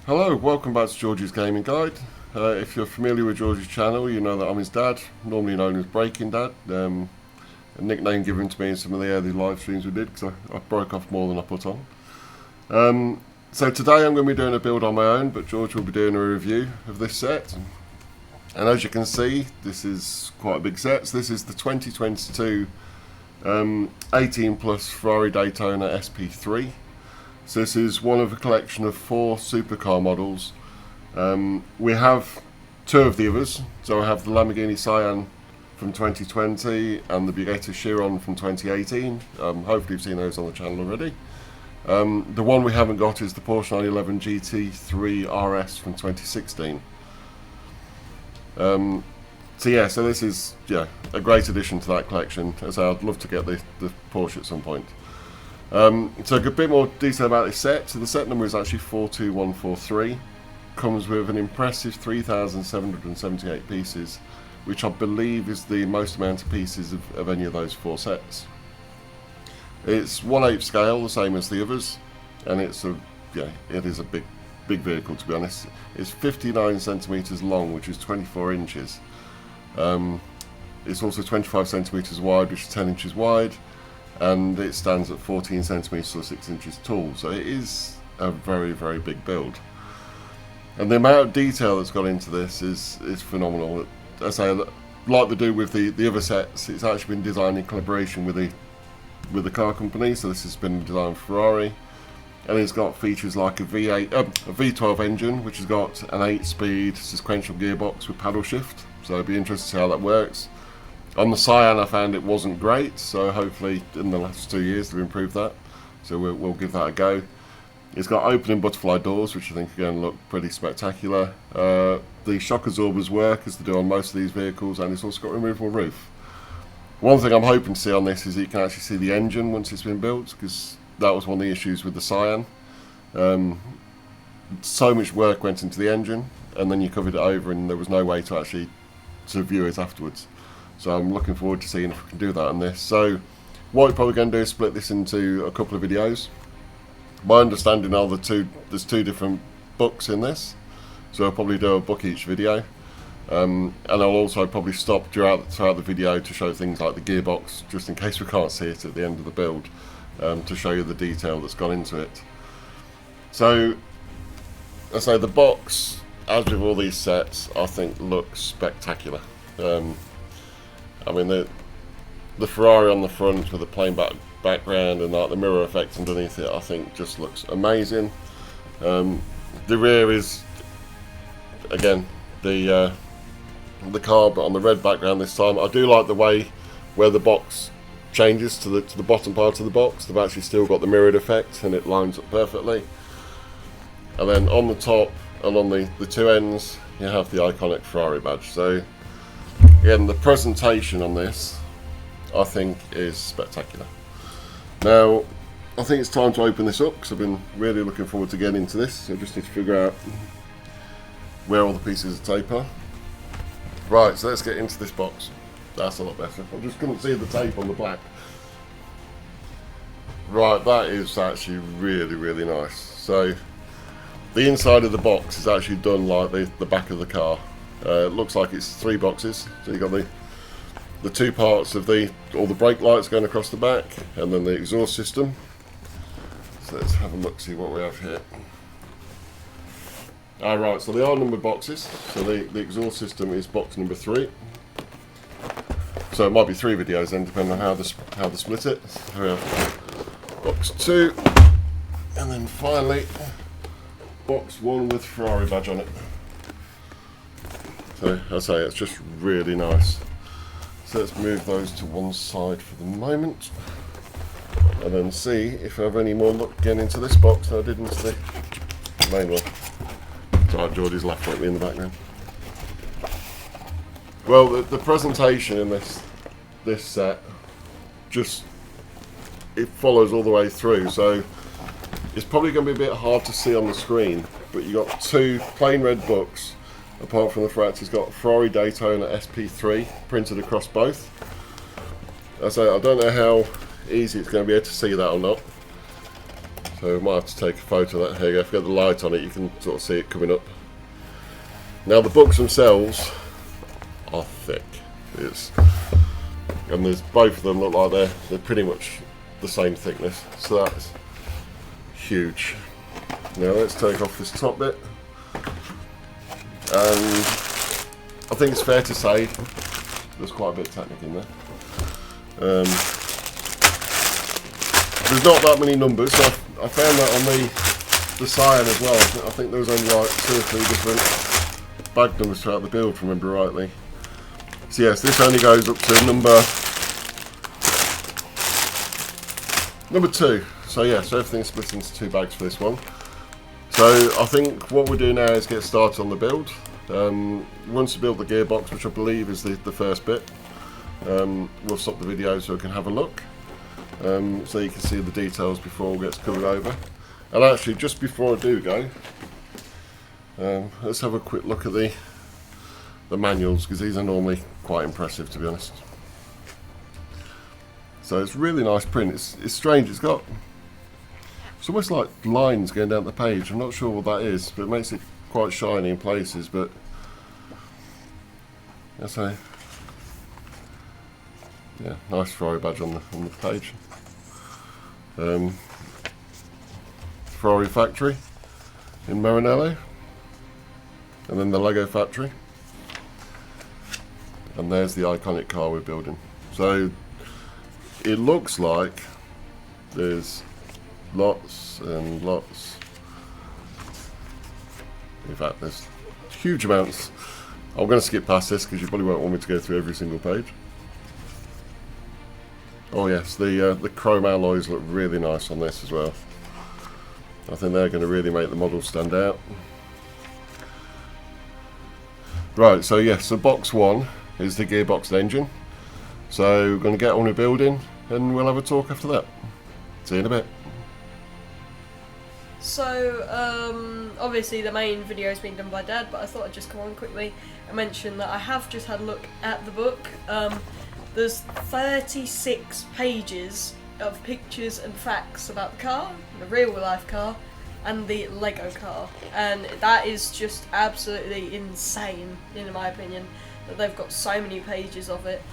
Hello, welcome back to George's Gaming Guide. If you're familiar with George's channel, you know that I'm his dad, normally known as Breakingdad. A nickname given to me in some of the early live streams we did because I broke off more than I put on. So today I'm going to be doing a build on my own, but George will be doing a review of this set. And as you can see, this is quite a big set. So this is the 2022 18 plus Ferrari Daytona SP3. So this is one of a collection of 4 supercar models. We have 2 of the others. So I have the Lamborghini Cyan from 2020 and the Bugatti Chiron from 2018. Hopefully you've seen those on the channel already. The one we haven't got is the Porsche 911 GT3 RS from 2016. So this is a great addition to that collection. As I'd love to get the Porsche at some point. So a bit more detail about this set. So the set number is actually 42143. Comes with an impressive 3,778 pieces, which I believe is the most amount of pieces of any of those 4 sets. It's 1/8 scale, the same as the others, and it is a big vehicle, to be honest. It's 59 centimeters long, which is 24 inches. It's also 25 centimeters wide, which is 10 inches wide. And it stands at 14 centimeters or 6 inches tall, so it is a very, very big build. And the amount of detail that's gone into this is phenomenal. As I say, like they do with the other sets, it's actually been designed in collaboration with the car company. So this has been designed for Ferrari, and it's got features like a V12 engine, which has got an 8-speed sequential gearbox with paddle shift. So it'd be interesting to see how that works. On the Cyan, I found it wasn't great, so hopefully in the last 2 years they've improved that. So we'll give that a go. It's got opening butterfly doors, which I think are going to look pretty spectacular. The shock absorbers work as they do on most of these vehicles, and it's also got a removable roof. One thing I'm hoping to see on this is that you can actually see the engine once it's been built, because that was one of the issues with the Cyan. So much work went into the engine, and then you covered it over, and there was no way to actually view it afterwards. So I'm looking forward to seeing if we can do that on this. So what we're probably going to do is split this into a couple of videos. My understanding are there's 2 different books in this, so I'll probably do a book each video. And I'll also probably stop throughout the video to show things like the gearbox, just in case we can't see it at the end of the build, to show you the detail that's gone into it. So the box, as with all these sets, I think looks spectacular. I mean, the Ferrari on the front with the plain background and like the mirror effect underneath it, I think just looks amazing. The rear is, again, the car, but on the red background this time. I do like the way where the box changes to the bottom part of the box. They've actually still got the mirrored effect, and it lines up perfectly. And then on the top and on the 2 ends, you have the iconic Ferrari badge. So again, the presentation on this, I think, is spectacular. Now, I think it's time to open this up, because I've been really looking forward to getting into this. So I just need to figure out where all the pieces of tape are. Right, so let's get into this box. That's a lot better. I just couldn't see the tape on the black. Right, that is actually really, really nice. So the inside of the box is actually done like the back of the car. It looks like it's 3 boxes. So you've got the 2 parts of all the brake lights going across the back, and then the exhaust system. So let's have a look, see what we have here. Alright, so they are numbered boxes. So the exhaust system is box number 3. So it might be 3 videos then, depending on how they split it. So we have box 2, and then finally box 1 with Ferrari badge on it. So I say it's just really nice. So let's move those to one side for the moment, and then see if I have any more luck getting into this box than I did into the main one. It's alright, Geordie's laughing at me in the background. Well, the presentation in this set, it follows all the way through. So it's probably going to be a bit hard to see on the screen, but you got 2 plain red books. Apart from the fact it's got Ferrari Daytona SP3 printed across both. I don't know how easy it's going to be able to see that or not. So we might have to take a photo of that. Here you go, if you get the light on it you can sort of see it coming up. Now the books themselves are thick. And there's both of them look like they're pretty much the same thickness. So that's huge. Now let's take off this top bit. And I think it's fair to say there's quite a bit of Technic in there. There's not that many numbers, so I found that on the Cyan as well. I think there was only like 2 or 3 different bag numbers throughout the build, if I remember rightly. So yes, this only goes up to number 2. So yeah, so everything's split into 2 bags for this one. So I think what we'll do now is get started on the build. Once we build the gearbox, which I believe is the first bit, we'll stop the video so we can have a look. So you can see the details before all gets covered over. And actually, just before I do go, let's have a quick look at the manuals, because these are normally quite impressive, to be honest. So it's really nice print. It's strange. It's almost like lines going down the page. I'm not sure what that is, but it makes it quite shiny in places. But that's a nice Ferrari badge on the page. Ferrari factory in Maranello, and then the Lego factory, and there's the iconic car we're building. So it looks like there's lots and lots. In fact, there's huge amounts. I'm going to skip past this because you probably won't want me to go through every single page. Oh yes, the chrome alloys look really nice on this as well. I think they're going to really make the model stand out. Right, so yes, so box 1 is the gearbox and engine. So we're going to get on with building and we'll have a talk after that. See you in a bit. So, obviously the main video has been done by Dad, but I thought I'd just come on quickly and mention that I have just had a look at the book. There's 36 pages of pictures and facts about the car, the real life car, and the Lego car, and that is just absolutely insane in my opinion, that they've got so many pages of it.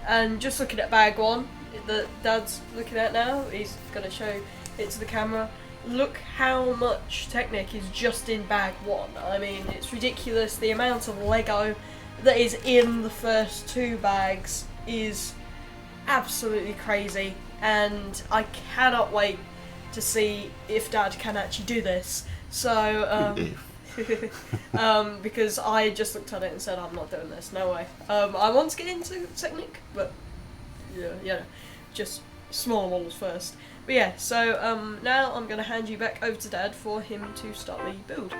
And just looking at bag 1 that Dad's looking at now, he's going to show it to the camera. Look how much Technic is just in bag 1. I mean, it's ridiculous. The amount of Lego that is in the first 2 bags is absolutely crazy, and I cannot wait to see if Dad can actually do this. So, because I just looked at it and said, I'm not doing this, no way. I want to get into Technic, but yeah, just smaller models first. But yeah, so now I'm going to hand you back over to Dad for him to start the build.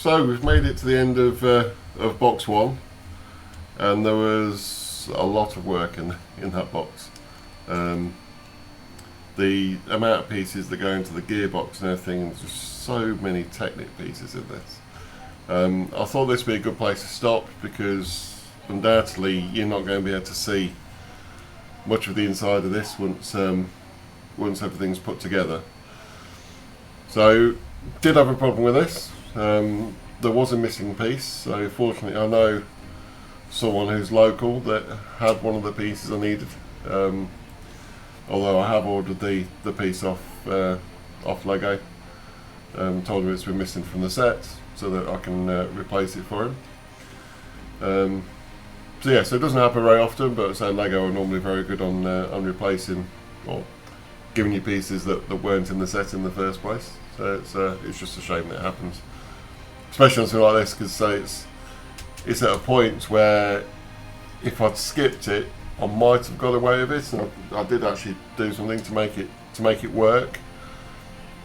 So we've made it to the end of box 1, and there was a lot of work in that box. The amount of pieces that go into the gearbox and everything, there's just so many Technic pieces in this. I thought this would be a good place to stop, because undoubtedly you're not going to be able to see much of the inside of this once everything's put together. So, did have a problem with this. There was a missing piece, so fortunately I know someone who's local that had one of the pieces I needed. Although I have ordered the piece off Lego. Told him it's been missing from the set, so that I can replace it for him. So yeah, so it doesn't happen very often, but so Lego are normally very good on replacing or giving you pieces that weren't in the set in the first place. So it's just a shame that it happens, especially on something like this, because it's at a point where if I'd skipped it, I might have got away with it, and I did actually do something to make it work.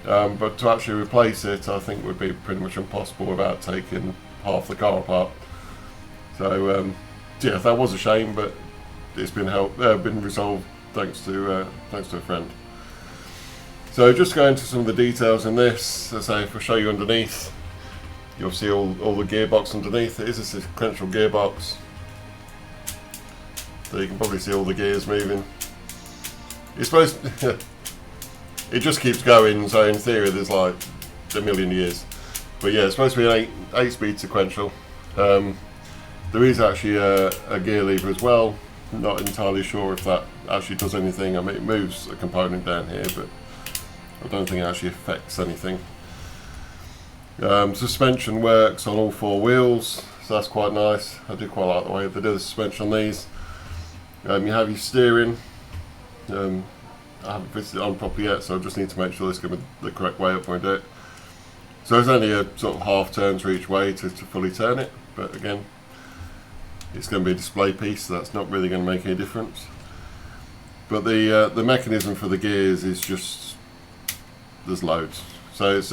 But to actually replace it, I think would be pretty much impossible without taking half the car apart. So yeah, that was a shame, but it's been resolved thanks to a friend. So just going into some of the details in this, as I say, if I show you underneath, you'll see all the gearbox underneath. It is a sequential gearbox, so you can probably see all the gears moving. It's supposed it just keeps going, so in theory there's like a million years. But yeah, it's supposed to be an 8-speed sequential. There is actually a gear lever as well. Not entirely sure if that actually does anything. I mean, it moves a component down here, but I don't think it actually affects anything. Suspension works on all 4 wheels, so that's quite nice. I do quite like the way they do the suspension on these. You have your steering. I haven't fitted it on properly yet, so I just need to make sure this is going to be the correct way up when I do it. So there's only a sort of half turn to each way to fully turn it, but again, it's going to be a display piece, so that's not really going to make any difference. But the mechanism for the gears is just, there's loads. So it's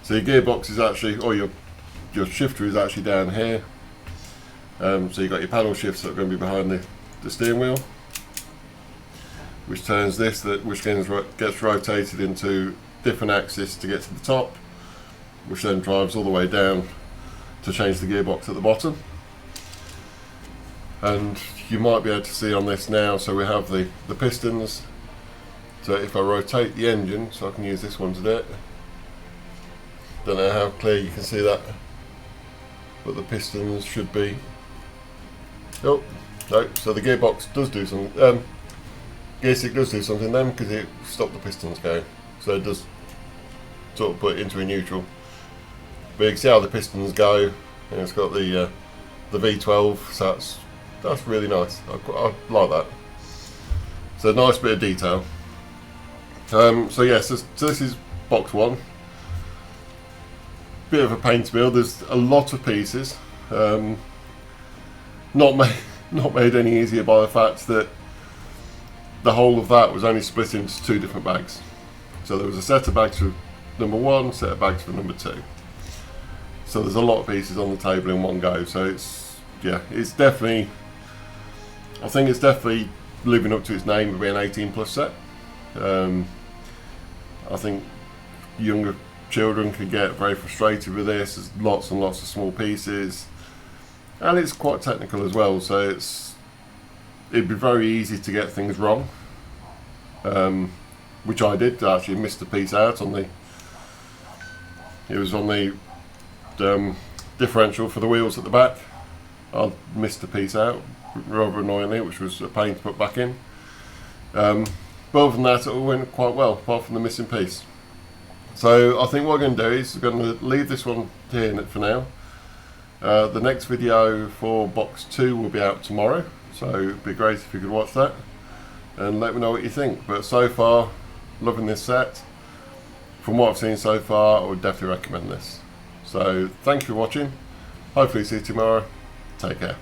so your gearbox is actually, or your shifter is actually down here. So you've got your paddle shifts that are going to be behind the steering wheel, which turns this, which gets rotated into different axes to get to the top, which then drives all the way down to change the gearbox at the bottom. And you might be able to see on this now, so we have the pistons. So if I rotate the engine, so I can use this one to do it. Don't know how clear you can see that, but the pistons should be. Oh, no, so the gearbox does do something. Gear stick does do something then, because it stopped the pistons going. So it does sort of put it into a neutral. But you can see how the pistons go, and it's got the V12, so that's really nice. I like that. So nice bit of detail. So yes, so this is box 1. Bit of a pain to build. There's a lot of pieces. Not made any easier by the fact that the whole of that was only split into 2 different bags. So there was a set of bags for number 1, set of bags for number 2. So there's a lot of pieces on the table in one go. So it's definitely, I think it's definitely living up to its name of being an 18+ set. I think younger children could get very frustrated with this. There's lots and lots of small pieces, and it's quite technical as well. So it'd be very easy to get things wrong, which I did. I actually missed a piece out on it was on the differential for the wheels at the back. I missed a piece out rather annoyingly, which was a pain to put back in. But other than that, it all went quite well, apart from the missing piece. So I think what we're going to do is we're going to leave this one here for now. The next video for box 2 will be out tomorrow, so it'd be great if you could watch that and let me know what you think. But so far, loving this set. From what I've seen so far, I would definitely recommend this. So thank you for watching. Hopefully see you tomorrow. Take care.